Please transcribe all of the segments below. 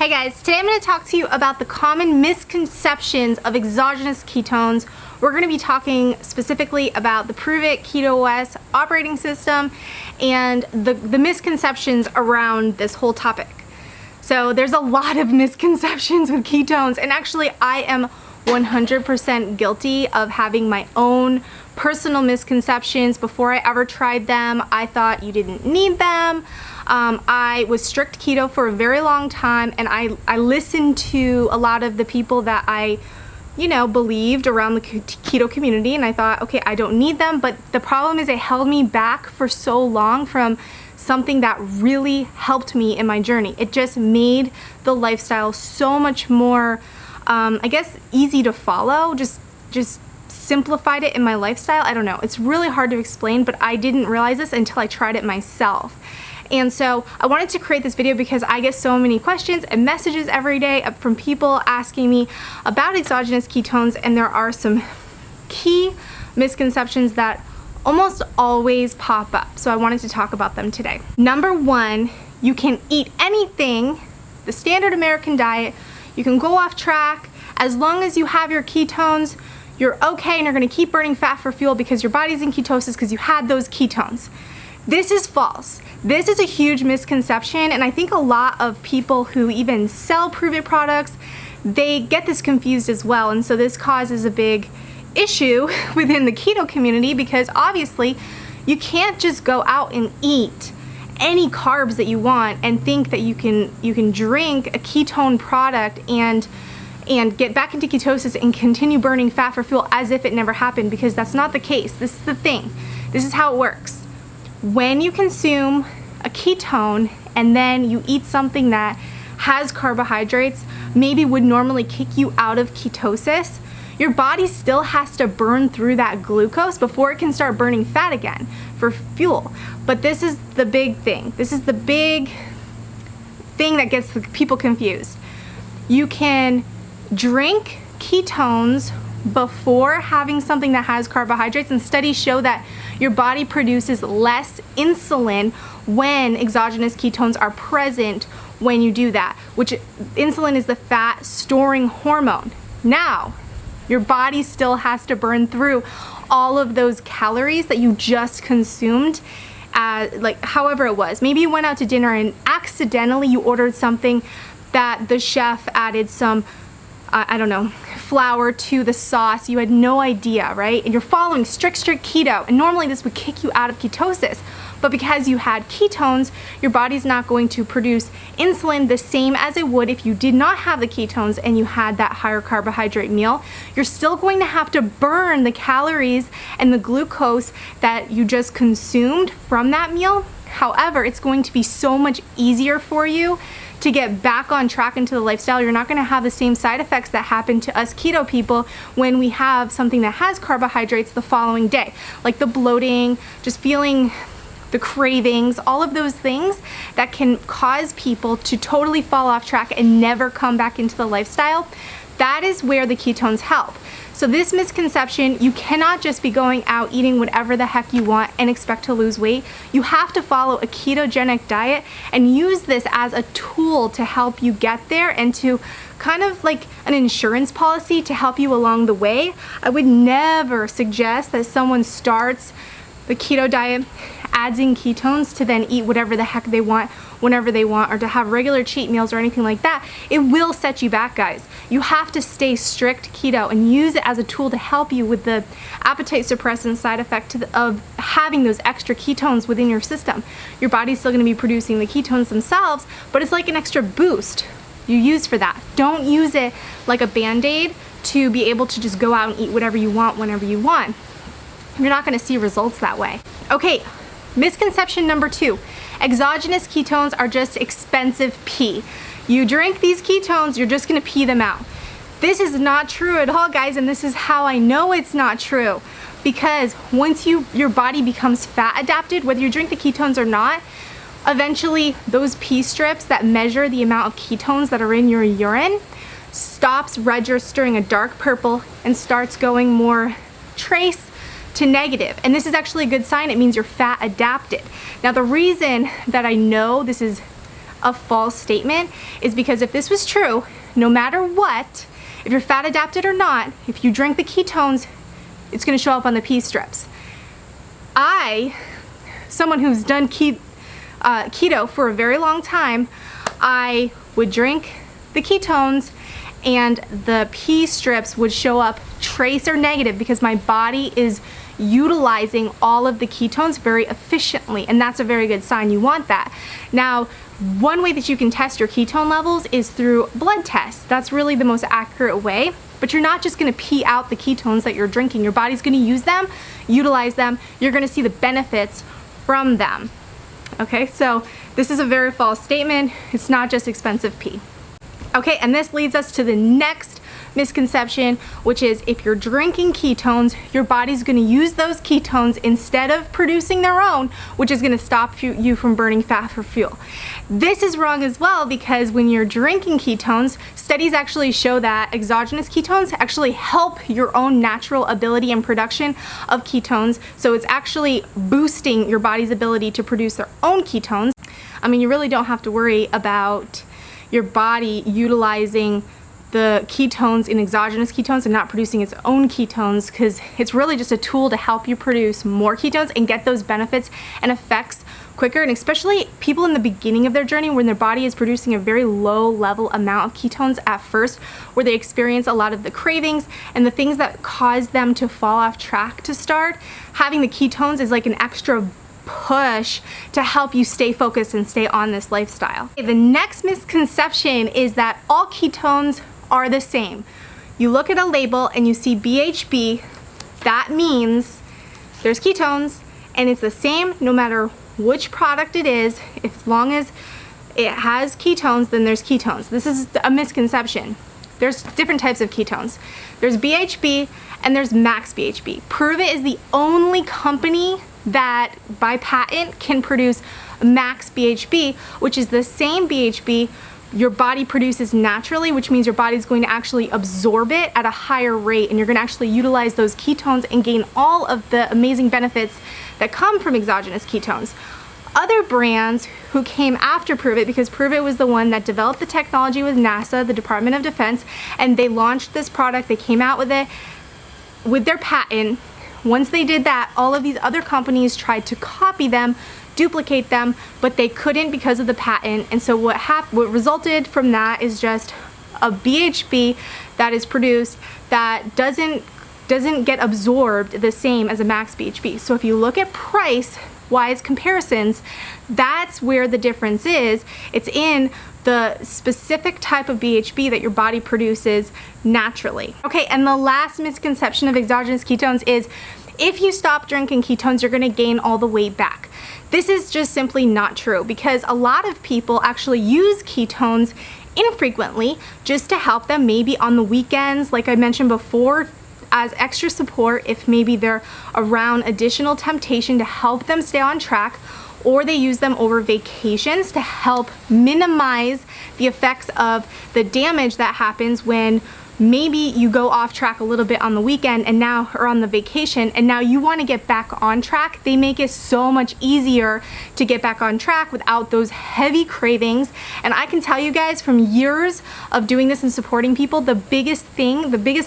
Hey guys, today I'm going to talk to you about the common misconceptions of exogenous ketones. We're going to be talking specifically about the Pruvit Keto OS operating system and the misconceptions around this whole topic. So there's a lot of misconceptions with ketones, and actually I am 100% guilty of having my own personal misconceptions. Before I ever tried them, I thought you didn't need them. I was strict keto for a very long time, and I listened to a lot of the people that I believed around the keto community, and I thought, okay, I don't need them. But the problem is it held me back for so long from something that really helped me in my journey. It just made the lifestyle so much more, I guess, easy to follow, just simplified it in my lifestyle. I don't know, it's really hard to explain, but I didn't realize this until I tried it myself. And so I wanted to create this video because I get so many questions and messages every day from people asking me about exogenous ketones, and there are some key misconceptions that almost always pop up. So I wanted to talk about them today. Number one, you can eat anything, the standard American diet, you can go off track, as long as you have your ketones, you're okay, and you're gonna keep burning fat for fuel because your body's in ketosis because you had those ketones. This is false. This is a huge misconception, and I think a lot of people who even sell Pruvit products, they get this confused as well, and so this causes a big issue within the keto community because obviously you can't just go out and eat any carbs that you want and think that you can drink a ketone product and get back into ketosis and continue burning fat for fuel as if it never happened, because that's not the case. This is the thing. This is how it works. When you consume a ketone and then you eat something that has carbohydrates, maybe would normally kick you out of ketosis, your body still has to burn through that glucose before it can start burning fat again for fuel. But this is the big thing. This is the big thing that gets people confused. You can drink ketones before having something that has carbohydrates, and studies show that your body produces less insulin when exogenous ketones are present when you do that, which insulin is the fat storing hormone. Now, your body still has to burn through all of those calories that you just consumed, like however it was. Maybe you went out to dinner and accidentally you ordered something that the chef added some I don't know, flour to the sauce. You had no idea, right? And you're following strict keto, and normally this would kick you out of ketosis. But because you had ketones, your body's not going to produce insulin the same as it would if you did not have the ketones and you had that higher carbohydrate meal. You're still going to have to burn the calories and the glucose that you just consumed from that meal. However, it's going to be so much easier for you to get back on track into the lifestyle. You're not going to have the same side effects that happen to us keto people when we have something that has carbohydrates the following day, like the bloating, just feeling the cravings, all of those things that can cause people to totally fall off track and never come back into the lifestyle. That is where the ketones help. So this misconception, you cannot just be going out eating whatever the heck you want and expect to lose weight. You have to follow a ketogenic diet and use this as a tool to help you get there and to kind of like an insurance policy to help you along the way. I would never suggest that someone starts the keto diet, adds in ketones to then eat whatever the heck they want whenever they want, or to have regular cheat meals or anything like that. It will set you back, guys. You have to stay strict keto and use it as a tool to help you with the appetite suppressant side effect of having those extra ketones within your system. Your body's still gonna be producing the ketones themselves, but it's like an extra boost you use for that. Don't use it like a Band-Aid to be able to just go out and eat whatever you want whenever you want. You're not gonna see results that way. Okay, misconception number two. Exogenous ketones are just expensive pee. You drink these ketones, you're just gonna pee them out. This is not true at all, guys, and this is how I know it's not true. Because once your body becomes fat adapted, whether you drink the ketones or not, eventually those pee strips that measure the amount of ketones that are in your urine stops registering a dark purple and starts going more trace to negative. And this is actually a good sign. It means you're fat adapted. Now, the reason that I know this is a false statement is because if this was true, no matter what, if you're fat adapted or not, if you drink the ketones, it's going to show up on the pee strips. Someone who's done keto for a very long time, I would drink the ketones and the pee strips would show up trace or negative because my body is utilizing all of the ketones very efficiently, and that's a very good sign. You want that. Now, one way that you can test your ketone levels is through blood tests. That's really the most accurate way, but you're not just going to pee out the ketones that you're drinking. Your body's going to use them, utilize them. You're going to see the benefits from them. Okay, so this is a very false statement. It's not just expensive pee. Okay, and this leads us to the next misconception, which is if you're drinking ketones, your body's going to use those ketones instead of producing their own, which is going to stop you from burning fat for fuel. This is wrong as well, because when you're drinking ketones, studies actually show that exogenous ketones actually help your own natural ability and production of ketones. So it's actually boosting your body's ability to produce their own ketones. I mean, you really don't have to worry about your body utilizing the ketones in exogenous ketones and not producing its own ketones, because it's really just a tool to help you produce more ketones and get those benefits and effects quicker. And especially people in the beginning of their journey when their body is producing a very low level amount of ketones at first, where they experience a lot of the cravings and the things that cause them to fall off track to start, having the ketones is like an extra push to help you stay focused and stay on this lifestyle. The next misconception is that all ketones are the same. You look at a label and you see BHB, that means there's ketones and it's the same no matter which product it is. As long as it has ketones, then there's ketones. This is a misconception. There's different types of ketones. There's BHB and there's max BHB. Pruvit is the only company that by patent can produce max BHB, which is the same BHB your body produces naturally, which means your body's going to actually absorb it at a higher rate, and you're going to actually utilize those ketones and gain all of the amazing benefits that come from exogenous ketones. Other brands who came after Pruvit, because Pruvit was the one that developed the technology with NASA, the Department of Defense, and they launched this product, they came out with it with their patent. Once they did that, all of these other companies tried to copy them, duplicate them, but they couldn't because of the patent. And so what resulted from that is just a BHB that is produced that doesn't get absorbed the same as a max BHB. So if you look at price-wise comparisons, that's where the difference is. It's in the specific type of BHB that your body produces naturally. Okay, and the last misconception of exogenous ketones is if you stop drinking ketones, you're gonna gain all the weight back. This is just simply not true, because a lot of people actually use ketones infrequently just to help them maybe on the weekends, like I mentioned before, as extra support if maybe they're around additional temptation to help them stay on track, or they use them over vacations to help minimize the effects of the damage that happens when maybe you go off track a little bit on the weekend and now, or on the vacation, and now you want to get back on track. They make it so much easier to get back on track without those heavy cravings. And I can tell you guys from years of doing this and supporting people, the biggest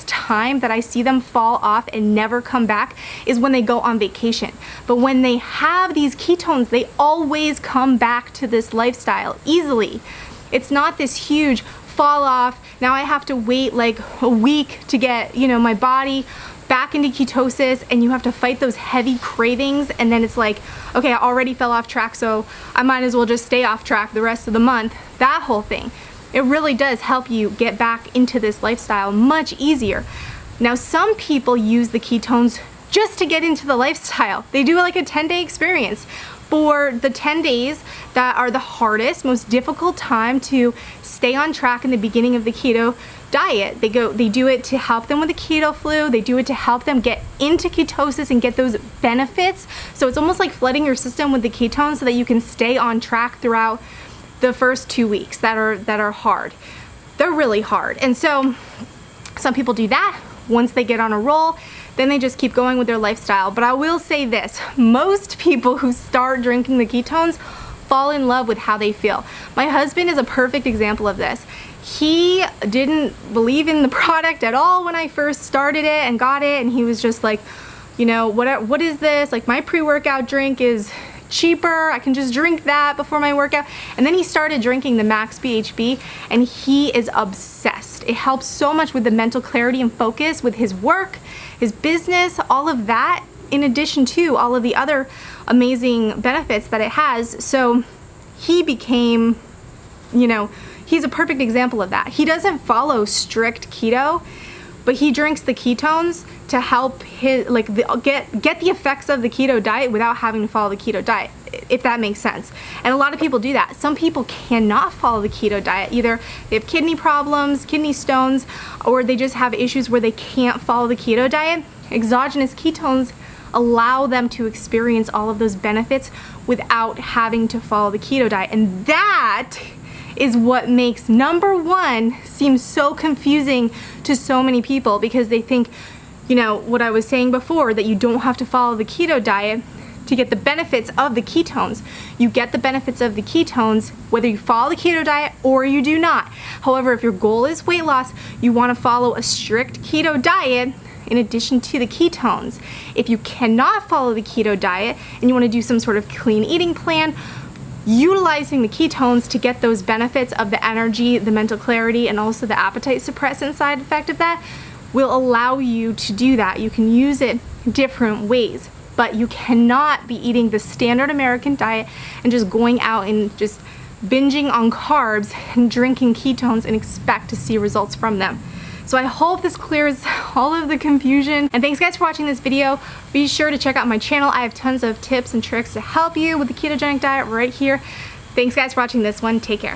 time that I see them fall off and never come back is when they go on vacation. But when they have these ketones, they always come back to this lifestyle easily. It's not this huge fall off. Now I have to wait like a week to get, my body back into ketosis, and you have to fight those heavy cravings, and then it's like, okay, I already fell off track, so I might as well just stay off track the rest of the month. That whole thing. It really does help you get back into this lifestyle much easier. Now, some people use the ketones just to get into the lifestyle. They do like a 10-day experience. For the 10 days that are the hardest, most difficult time to stay on track in the beginning of the keto diet, they do it to help them with the keto flu. They do it to help them get into ketosis and get those benefits. So it's almost like flooding your system with the ketones so that you can stay on track throughout the first 2 weeks that are hard. They're really hard. And so some people do that. Once they get on a roll, then they just keep going with their lifestyle. But I will say this, most people who start drinking the ketones fall in love with how they feel. My husband is a perfect example of this. He didn't believe in the product at all when I first started it and got it, and he was just like, you know, what is this? Like, my pre-workout drink is cheaper, I can just drink that before my workout. And then he started drinking the Max BHB, and he is obsessed. It helps so much with the mental clarity and focus with his work, his business, all of that, in addition to all of the other amazing benefits that it has. So he became, you know, he's a perfect example of that. He doesn't follow strict keto, but he drinks the ketones to help his, like, get the effects of the keto diet without having to follow the keto diet, if that makes sense. And a lot of people do that. Some people cannot follow the keto diet. Either they have kidney problems, kidney stones, or they just have issues where they can't follow the keto diet. Exogenous ketones allow them to experience all of those benefits without having to follow the keto diet. And that is what makes number one seem so confusing to so many people, because they think, you know, what I was saying before, that you don't have to follow the keto diet to get the benefits of the ketones. You get the benefits of the ketones whether you follow the keto diet or you do not. However, if your goal is weight loss, you want to follow a strict keto diet in addition to the ketones. If you cannot follow the keto diet and you want to do some sort of clean eating plan, utilizing the ketones to get those benefits of the energy, the mental clarity, and also the appetite suppressant side effect of that will allow you to do that. You can use it different ways, but you cannot be eating the standard American diet and just going out and just binging on carbs and drinking ketones and expect to see results from them. So I hope this clears all of the confusion. And thanks guys for watching this video. Be sure to check out my channel. I have tons of tips and tricks to help you with the ketogenic diet right here. Thanks guys for watching this one. Take care.